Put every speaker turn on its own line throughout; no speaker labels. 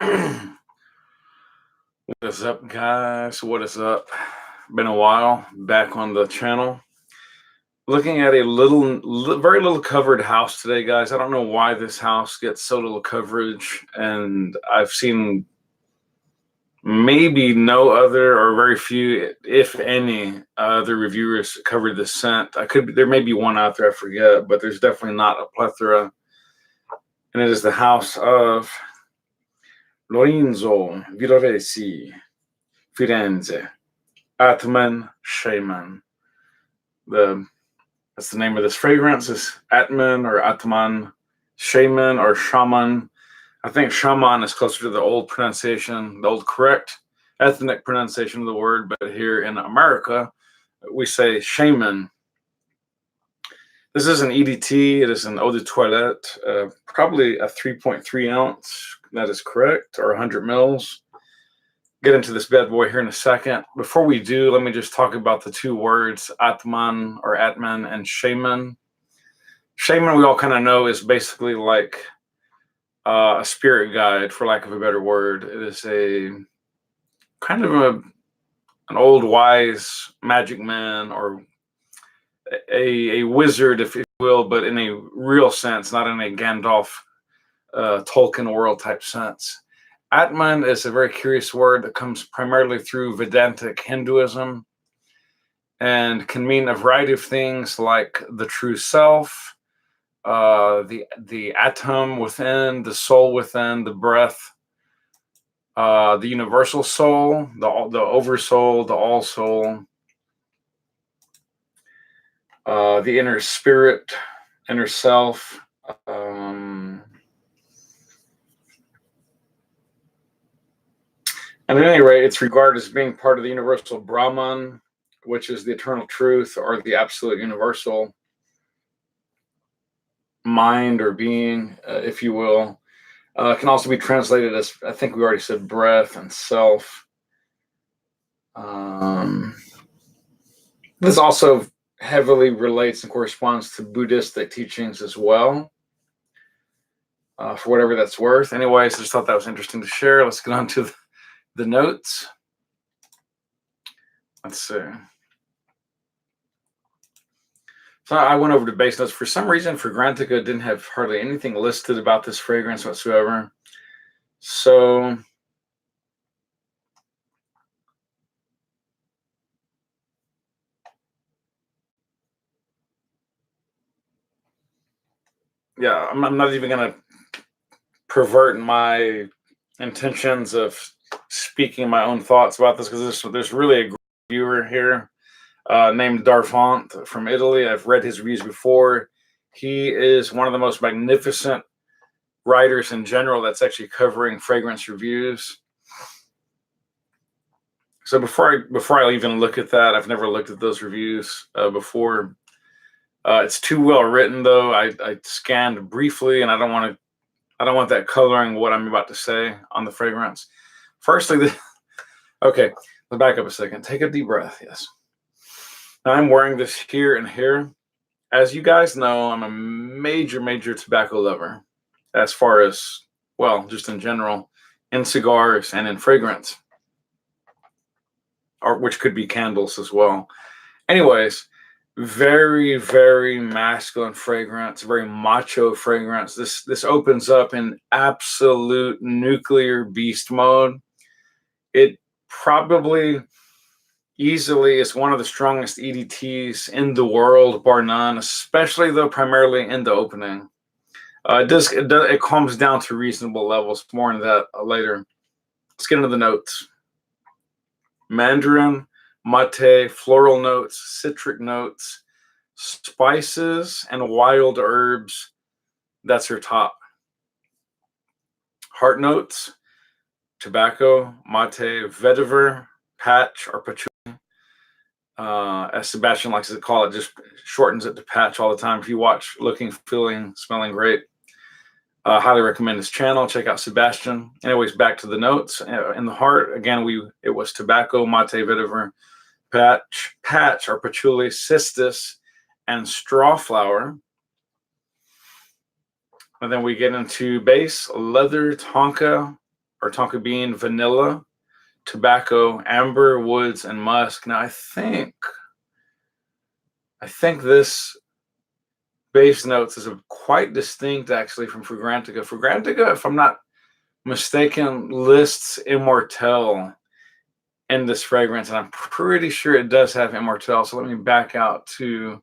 What is up, guys? What is up? Been a while back on the channel. Looking at a very little covered house today, guys. I don't know why this house gets so little coverage, and I've seen maybe no other or very few, if any, other reviewers cover this scent. There may be one out there, I forget, but there's definitely not a plethora. And it is the house of Lorenzo, Villoresi, Firenze, Atman, Xaman. That's the name of this fragrance. Is Atman or Atman, Xaman or Shaman. I think Shaman is closer to the old pronunciation, the old correct ethnic pronunciation of the word. But here in America, we say Shaman. This is an EDT. It is an eau de toilette, probably a 3.3 ounce. That is correct, or 100 mils. Get into this bad boy here in a second. Before we do, let me just talk about the two words, Atman or Atman and Xaman. Xaman, we all kind of know, is basically like a spirit guide, for lack of a better word. It is a kind of an old wise magic man, or a wizard, if you will, but in a real sense, not in a Gandalf Tolkien world type sense. Atman is a very curious word that comes primarily through Vedantic Hinduism and can mean a variety of things, like the true self, the atom within, the soul within, the breath, the universal soul, the oversoul, the all soul, the inner spirit, inner self. And at any rate, it's regarded as being part of the universal Brahman, which is the eternal truth, or the absolute universal mind or being, if you will. It can also be translated as, I think we already said, breath and self. This also heavily relates and corresponds to Buddhistic teachings as well, for whatever that's worth. Anyways, I just thought that was interesting to share. Let's get on to the notes. Let's see. So I went over to base notes. For some reason, Fragrantica didn't have hardly anything listed about this fragrance whatsoever. So yeah, I'm not even going to pervert my intentions of speaking my own thoughts about this, because there's really a great reviewer here named Darfont from Italy. I've read his reviews before. He is one of the most magnificent writers in general that's actually covering fragrance reviews. So before I even look at that, I've never looked at those reviews before. It's too well written, though. I scanned briefly, and I don't want that coloring what I'm about to say on the fragrance. Firstly, okay, let's back up a second. Take a deep breath. Yes. Now I'm wearing this here and here. As you guys know, I'm a major tobacco lover, as far as, well, just in general, in cigars and in fragrance, or which could be candles as well. Anyways, very masculine fragrance, very macho fragrance. This opens up in absolute nuclear beast mode. It probably easily is one of the strongest EDTs in the world, bar none, especially though primarily in the opening. It calms down to reasonable levels. More on that later. Let's get into the notes. Mandarin, mate, floral notes, citric notes, spices, and wild herbs. That's her top. Heart notes, tobacco, mate, vetiver, patch, or patchouli. As Sebastian likes to call it, just shortens it to patch all the time. If you watch Looking, Feeling, Smelling Great, highly recommend his channel. Check out Sebastian. Anyways, back to the notes. In the heart, again, it was tobacco, mate, vetiver, patch or patchouli, cistus, and straw flower. And then we get into base, leather, tonka, or tonka bean, vanilla, tobacco, amber, woods, and musk. Now I think this base notes is quite distinct actually from Fragrantica. Fragrantica, if I'm not mistaken, lists Immortelle in this fragrance, and I'm pretty sure it does have Immortelle. So let me back out to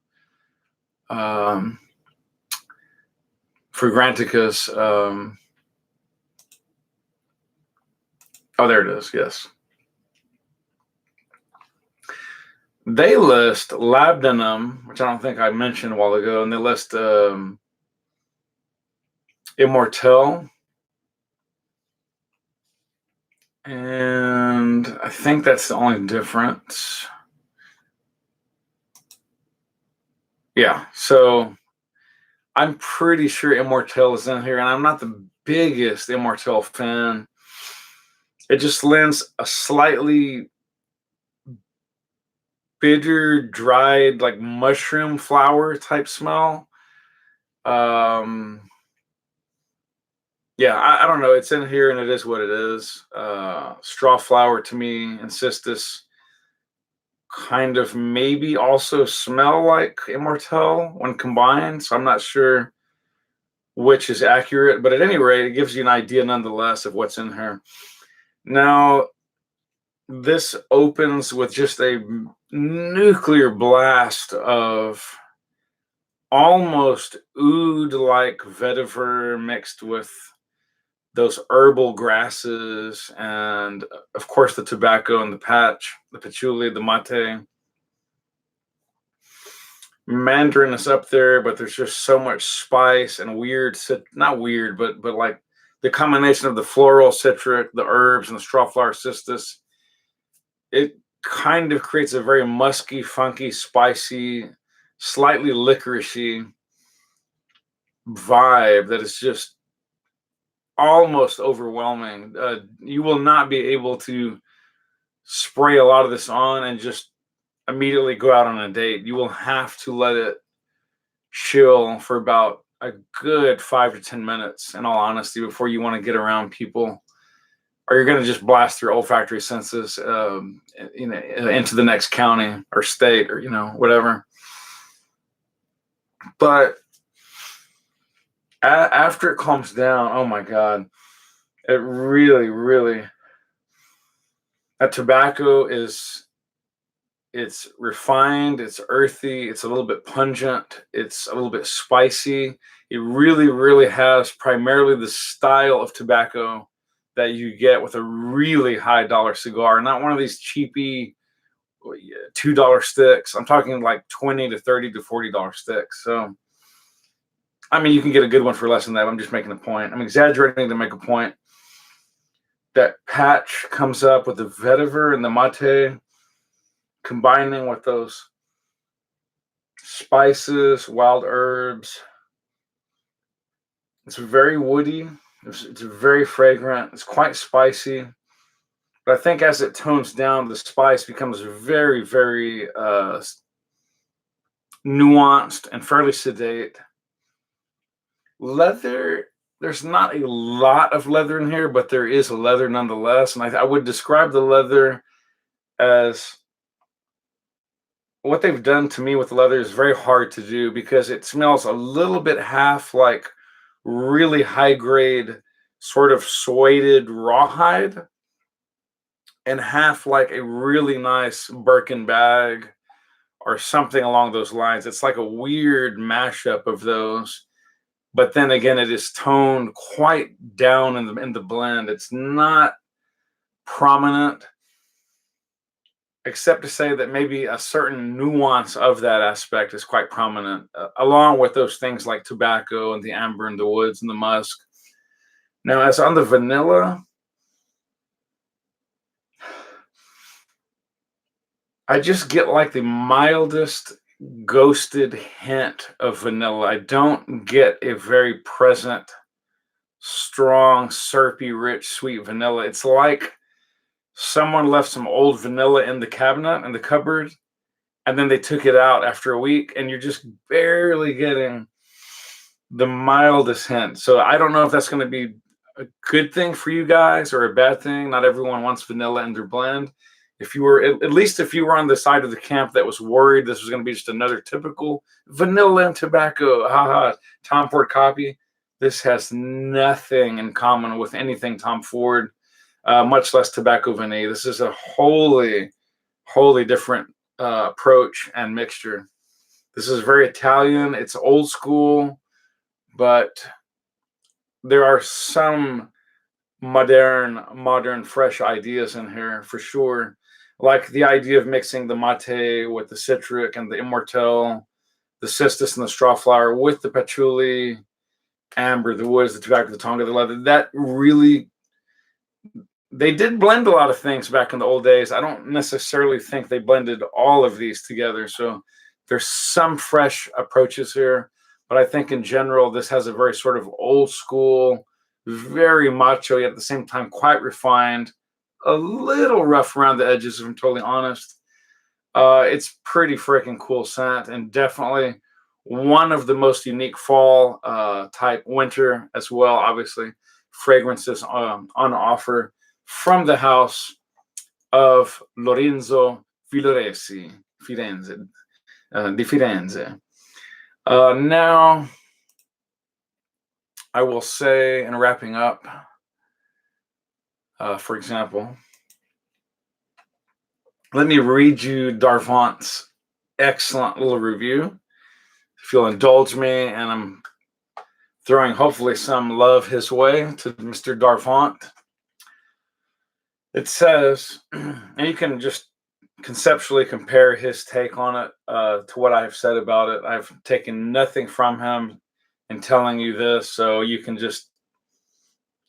Fragrantica's. Oh, there it is. Yes. They list labdanum, which I don't think I mentioned a while ago, and they list Immortelle. And I think that's the only difference. Yeah, so I'm pretty sure Immortelle is in here, and I'm not the biggest Immortelle fan. It just lends a slightly bitter, dried, like mushroom flower type smell. Yeah, I don't know. It's in here, and it is what it is. Straw flower to me and cistus kind of maybe also smell like Immortelle when combined. So I'm not sure which is accurate, but at any rate, it gives you an idea nonetheless of what's in here. Now, this opens with just a nuclear blast of almost oud-like vetiver mixed with those herbal grasses, and of course the tobacco and the patchouli, the mate. Mandarin is up there, but there's just so much spice and weird, not weird, but like the combination of the floral, citric, the herbs, and the straw flower cistus. It kind of creates a very musky, funky, spicy, slightly licoricey vibe that is just almost overwhelming. You will not be able to spray a lot of this on and just immediately go out on a date. You will have to let it chill for about a good 5 to 10 minutes, in all honesty, before you want to get around people, or you're going to just blast your olfactory senses, into the next county or state, or whatever. But after it calms down, oh my God, it really, really. That tobacco it's refined, it's earthy, it's a little bit pungent, it's a little bit spicy. It really, really has primarily the style of tobacco that you get with a really high dollar cigar, not one of these cheapy $2 sticks. I'm talking like $20 to $30 to $40 sticks. So, I mean, you can get a good one for less than that. I'm just making a point. I'm exaggerating to make a point. That patch comes up with the vetiver and the mate, combining with those spices, wild herbs. It's very woody. It's very fragrant. It's quite spicy. But I think as it tones down, the spice becomes very, very nuanced and fairly sedate. Leather, there's not a lot of leather in here, but there is a leather nonetheless. And I would describe the leather as, what they've done to me with the leather is very hard to do, because it smells a little bit half like really high grade, sort of suede rawhide, and half like a really nice Birkin bag or something along those lines. It's like a weird mashup of those. But then again, it is toned quite down in the blend. It's not prominent, except to say that maybe a certain nuance of that aspect is quite prominent, along with those things like tobacco and the amber and the woods and the musk. Now, as on the vanilla, I just get like the mildest ghosted hint of vanilla. I don't get a very present, strong, syrupy, rich, sweet vanilla. It's like someone left some old vanilla in the cabinet, in the cupboard, and then they took it out after a week, and you're just barely getting the mildest hint. So I don't know if that's going to be a good thing for you guys or a bad thing. Not everyone wants vanilla in their blend. If you were, at least if you were on the side of the camp that was worried this was going to be just another typical vanilla and tobacco, haha, Tom Ford copy, this has nothing in common with anything Tom Ford, much less tobacco vanilla. This is a wholly different approach and mixture. This is very Italian. It's old school, but there are some modern, fresh ideas in here for sure. Like the idea of mixing the mate with the citric and the immortelle, the cistus and the straw flower with the patchouli, amber, the woods, the tobacco, the tonga, the leather. That really, they did blend a lot of things back in the old days. I don't necessarily think they blended all of these together. So there's some fresh approaches here, but I think in general, this has a very sort of old school, very macho, yet at the same time quite refined, a little rough around the edges, if I'm totally honest. It's pretty freaking cool scent, and definitely one of the most unique fall type, winter as well, obviously, fragrances on offer from the house of Lorenzo Villoresi, Firenze, di Firenze. Now, I will say, in wrapping up, for example, let me read you Darvant's excellent little review. If you'll indulge me, and I'm throwing hopefully some love his way to Mr. Darvant. It says, and you can just conceptually compare his take on it to what I've said about it. I've taken nothing from him in telling you this, so you can just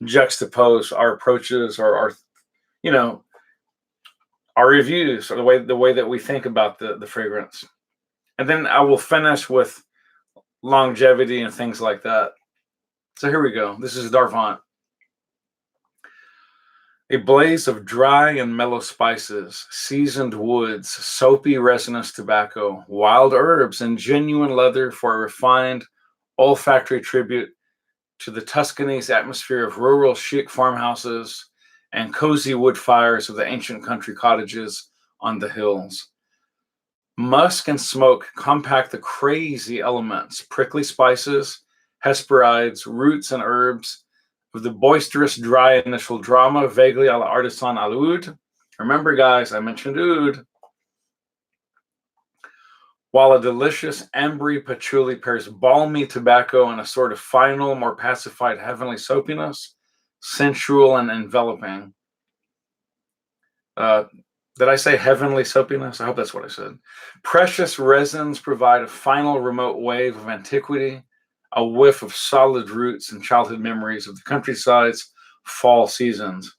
juxtapose our approaches or our, you know, our reviews or the way that we think about the fragrance. And then I will finish with longevity and things like that. So here we go. This is Darvant. A blaze of dry and mellow spices, seasoned woods, soapy resinous tobacco, wild herbs, and genuine leather for a refined olfactory tribute to the Tuscany's atmosphere of rural chic farmhouses and cozy wood fires of the ancient country cottages on the hills. Musk and smoke compact the crazy elements, prickly spices, hesperides, roots, and herbs of the boisterous, dry initial drama, vaguely a la artisan à l'oud. Remember, guys, I mentioned oud. While a delicious ambery patchouli pairs balmy tobacco and a sort of final, more pacified heavenly soapiness, sensual and enveloping. Did I say heavenly soapiness? I hope that's what I said. Precious resins provide a final remote wave of antiquity, a whiff of solid roots and childhood memories of the countryside's fall seasons.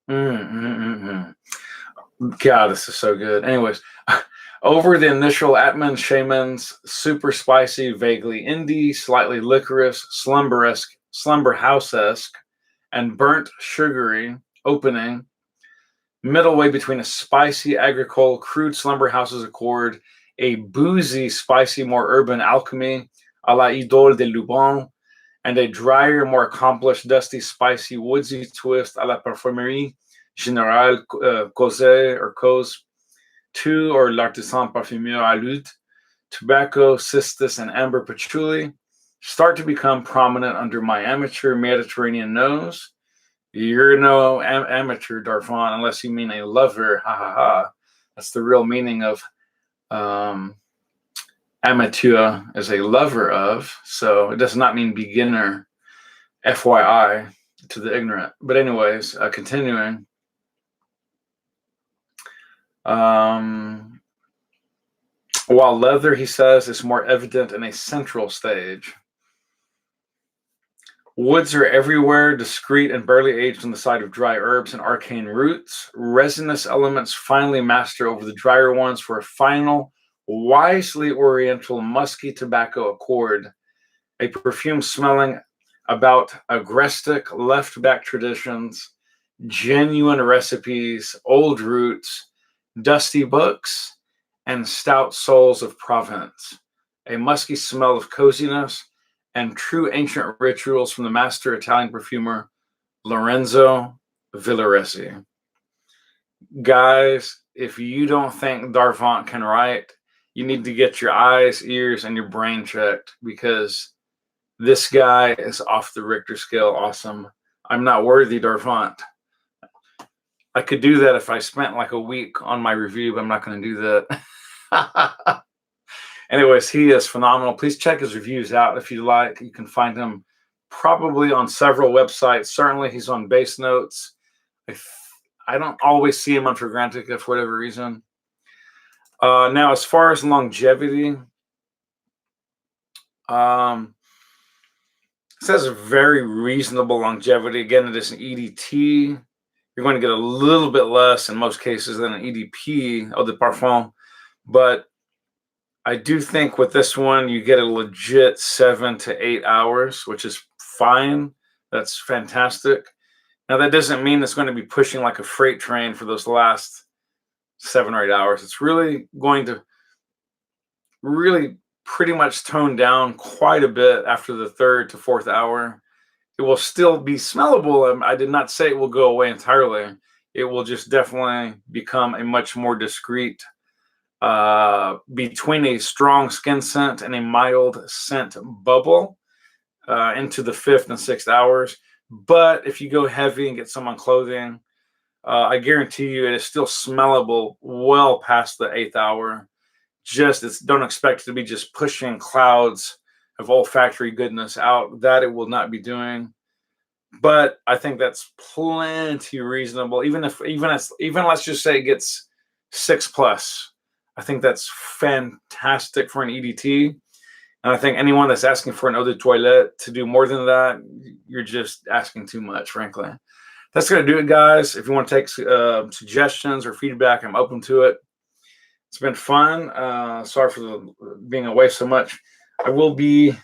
God, this is so good. Anyways, over the initial Atman Xaman's super spicy, vaguely indie, slightly licorice, slumber house-esque, and burnt sugary opening, middle way between a spicy agricole, crude slumber house's accord, a boozy, spicy, more urban alchemy, a la Idole de Luban, and a drier, more accomplished, dusty, spicy, woodsy twist a la Parfumerie Générale Cosé or Cose 2 or L'Artisan Parfumeur à l'Oud, tobacco, cistus, and amber patchouli start to become prominent under my amateur Mediterranean nose. You're no amateur, Darvant, unless you mean a lover. Ha ha ha. That's the real meaning of amateur as a lover of. So it does not mean beginner, FYI, to the ignorant. But anyways, continuing. While leather, he says, is more evident in a central stage. Woods are everywhere, discreet and barely aged on the side of dry herbs and arcane roots. Resinous elements finally master over the drier ones for a final, wisely oriental, musky tobacco accord. A perfume smelling about agrestic, left-back traditions, genuine recipes, old roots, dusty books, and stout souls of Provence. A musky smell of coziness and true ancient rituals from the master Italian perfumer Lorenzo Villoresi. Guys, if you don't think Darvant can write, you need to get your eyes, ears, and your brain checked, because this guy is off the Richter scale awesome. I'm not worthy, Darvant. I could do that if I spent like a week on my review, but I'm not going to do that. Anyways, he is phenomenal. Please check his reviews out if you like. You can find him probably on several websites. Certainly, he's on Base Notes. I don't always see him on Fragrantica for whatever reason. Now, as far as longevity, it says a very reasonable longevity. Again, it is an EDT. You're going to get a little bit less in most cases than an EDP of the parfum, but I do think with this one, you get a legit 7 to 8 hours, which is fine. That's fantastic. Now, that doesn't mean it's going to be pushing like a freight train for those last 7 or 8 hours. It's really going to pretty much tone down quite a bit after the 3rd to 4th hour. It will still be smellable. I did not say it will go away entirely. It will just definitely become a much more discreet between a strong skin scent and a mild scent bubble into the 5th and 6th hours. But if you go heavy and get some on clothing, I guarantee you it is still smellable well past the 8th hour. Don't expect it to be just pushing clouds of olfactory goodness out. That it will not be doing. But I think that's plenty reasonable. Even let's just say it gets 6+. I think that's fantastic for an EDT. And I think anyone that's asking for an eau de toilette to do more than that, you're just asking too much, frankly. That's going to do it, guys. If you want to take suggestions or feedback, I'm open to it. It's been fun. Sorry for being away so much. I will be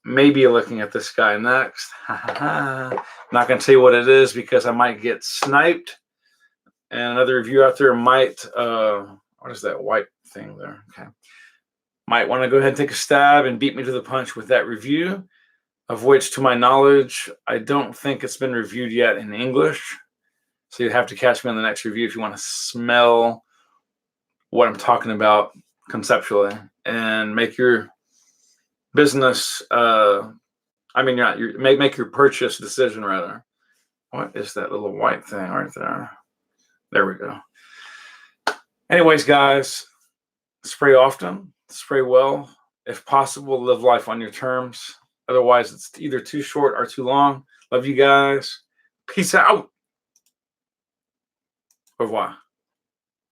maybe looking at this guy next. Not going to tell you what it is because I might get sniped. And another review out there might... what is that white thing there? Okay. Might want to go ahead and take a stab and beat me to the punch with that review, of which, to my knowledge, I don't think it's been reviewed yet in English. So you'd have to catch me on the next review if you want to smell what I'm talking about conceptually and make your business, make your purchase decision, rather. What is that little white thing right there? There we go. Anyways, guys, spray often, spray well. If possible, live life on your terms. Otherwise, it's either too short or too long. Love you guys. Peace out. Au revoir.